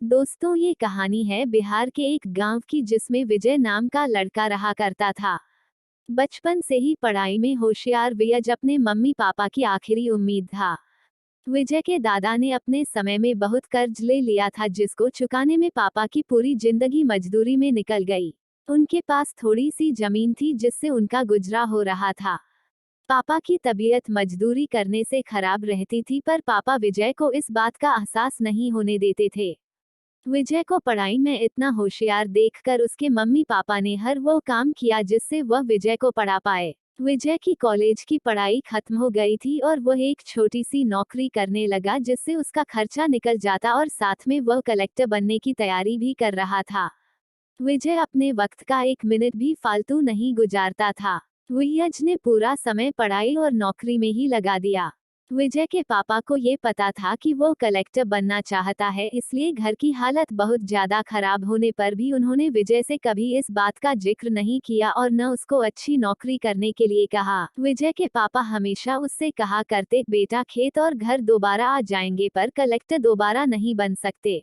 दोस्तों, ये कहानी है बिहार के एक गांव की जिसमें विजय नाम का लड़का रहा करता था। बचपन से ही पढ़ाई में होशियार विजय अपने मम्मी पापा की आखिरी उम्मीद था। विजय के दादा ने अपने समय में बहुत कर्ज ले लिया था जिसको चुकाने में पापा की पूरी जिंदगी मजदूरी में निकल गई। उनके पास थोड़ी सी जमीन थी जिससे उनका गुजरा हो रहा था। पापा की तबीयत मजदूरी करने से खराब रहती थी पर पापा विजय को इस बात का एहसास नहीं होने देते थे। विजय को पढ़ाई में इतना होशियार देखकर उसके मम्मी पापा ने हर वो काम किया जिससे वह विजय को पढ़ा पाए। विजय की कॉलेज की पढ़ाई खत्म हो गई थी और वह एक छोटी सी नौकरी करने लगा जिससे उसका खर्चा निकल जाता और साथ में वह कलेक्टर बनने की तैयारी भी कर रहा था। विजय अपने वक्त का एक मिनट भी फालतू नहीं गुजारता था। विजय ने पूरा समय पढ़ाई और नौकरी में ही लगा दिया। विजय के पापा को ये पता था कि वो कलेक्टर बनना चाहता है, इसलिए घर की हालत बहुत ज्यादा खराब होने पर भी उन्होंने विजय से कभी इस बात का जिक्र नहीं किया और न उसको अच्छी नौकरी करने के लिए कहा। विजय के पापा हमेशा उससे कहा करते, बेटा खेत और घर दोबारा आ जाएंगे पर कलेक्टर दोबारा नहीं बन सकते।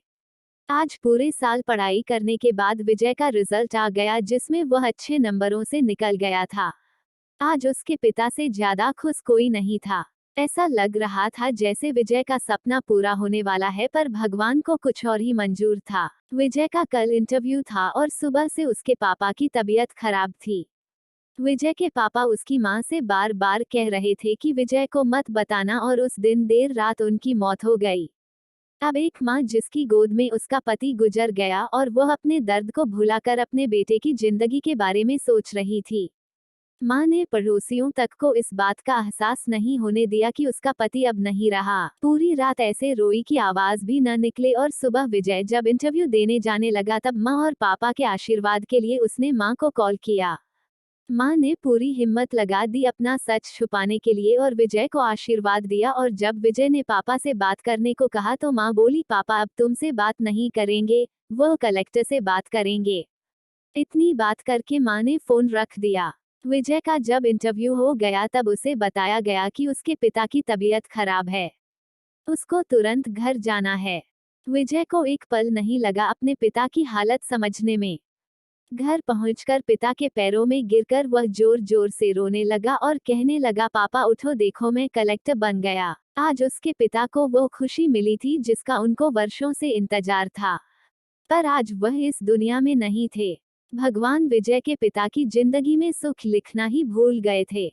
आज पूरे साल पढ़ाई करने के बाद विजय का रिजल्ट आ गया जिसमें वह अच्छे नंबरों से निकल गया था। आज उसके पिता से ज्यादा खुश कोई नहीं था। ऐसा लग रहा था जैसे विजय का सपना पूरा होने वाला है, पर भगवान को कुछ और ही मंजूर था। विजय का कल इंटरव्यू था और सुबह से उसके पापा की तबीयत खराब थी। विजय के पापा उसकी मां से बार बार कह रहे थे कि विजय को मत बताना और उस दिन देर रात उनकी मौत हो गई। अब एक मां जिसकी गोद में उसका पति गुजर गया और वह अपने दर्द को भुलाकर अपने बेटे की जिंदगी के बारे में सोच रही थी। मां ने पड़ोसियों तक को इस बात का एहसास नहीं होने दिया कि उसका पति अब नहीं रहा। पूरी रात ऐसे रोई कि आवाज भी न निकले और सुबह विजय जब इंटरव्यू देने जाने लगा तब मां और पापा के आशीर्वाद के लिए उसने मां को कॉल किया। मां ने पूरी हिम्मत लगा दी अपना सच छुपाने के लिए और विजय को आशीर्वाद दिया, और जब विजय ने पापा से बात करने को कहा तो मां बोली, पापा अब तुमसे बात नहीं करेंगे, वो कलेक्टर से बात करेंगे। इतनी बात करके मां ने फोन रख दिया। विजय का जब इंटरव्यू हो गया तब उसे बताया गया कि उसके पिता की तबीयत खराब है, उसको तुरंत घर जाना है। विजय को एक पल नहीं लगा अपने पिता की हालत समझने में। घर पहुंचकर पिता के पैरों में गिरकर वह जोर जोर से रोने लगा और कहने लगा, पापा उठो, देखो मैं कलेक्टर बन गया। आज उसके पिता को वो खुशी मिली थी जिसका उनको वर्षों से इंतजार था, पर आज वह इस दुनिया में नहीं थे। भगवान विजय के पिता की जिंदगी में सुख लिखना ही भूल गए थे।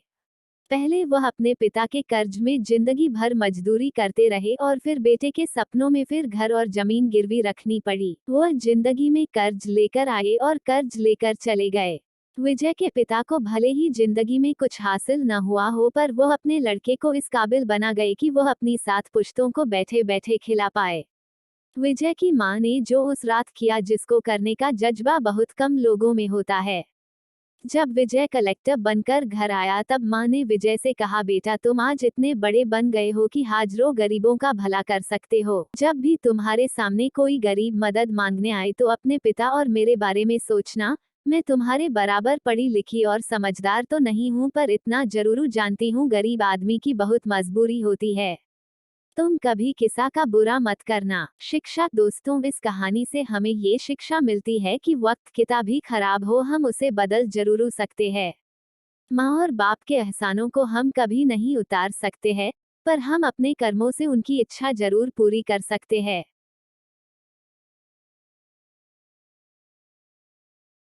पहले वह अपने पिता के कर्ज में जिंदगी भर मजदूरी करते रहे और फिर बेटे के सपनों में फिर घर और जमीन गिरवी रखनी पड़ी। वह जिंदगी में कर्ज लेकर आए और कर्ज लेकर चले गए। विजय के पिता को भले ही जिंदगी में कुछ हासिल न हुआ हो, पर वह अपने लड़के को इस काबिल बना गए कि वह अपनी 7 पुश्तों को बैठे बैठे खिला पाए। विजय की मां ने जो उस रात किया जिसको करने का जज्बा बहुत कम लोगों में होता है। जब विजय कलेक्टर बनकर घर आया तब मां ने विजय से कहा, बेटा तुम आज इतने बड़े बन गए हो कि हाजरों गरीबों का भला कर सकते हो। जब भी तुम्हारे सामने कोई गरीब मदद मांगने आए तो अपने पिता और मेरे बारे में सोचना। मैं तुम्हारे बराबर पढ़ी लिखी और समझदार तो नहीं हूँ, पर इतना जरूर जानती हूँ गरीब आदमी की बहुत मजबूरी होती है। तुम कभी किसी का बुरा मत करना। शिक्षा दोस्तों, इस कहानी से हमें ये शिक्षा मिलती है कि वक्त कितना भी खराब हो हम उसे बदल जरूर सकते हैं। माँ और बाप के एहसानों को हम कभी नहीं उतार सकते हैं, पर हम अपने कर्मों से उनकी इच्छा जरूर पूरी कर सकते हैं।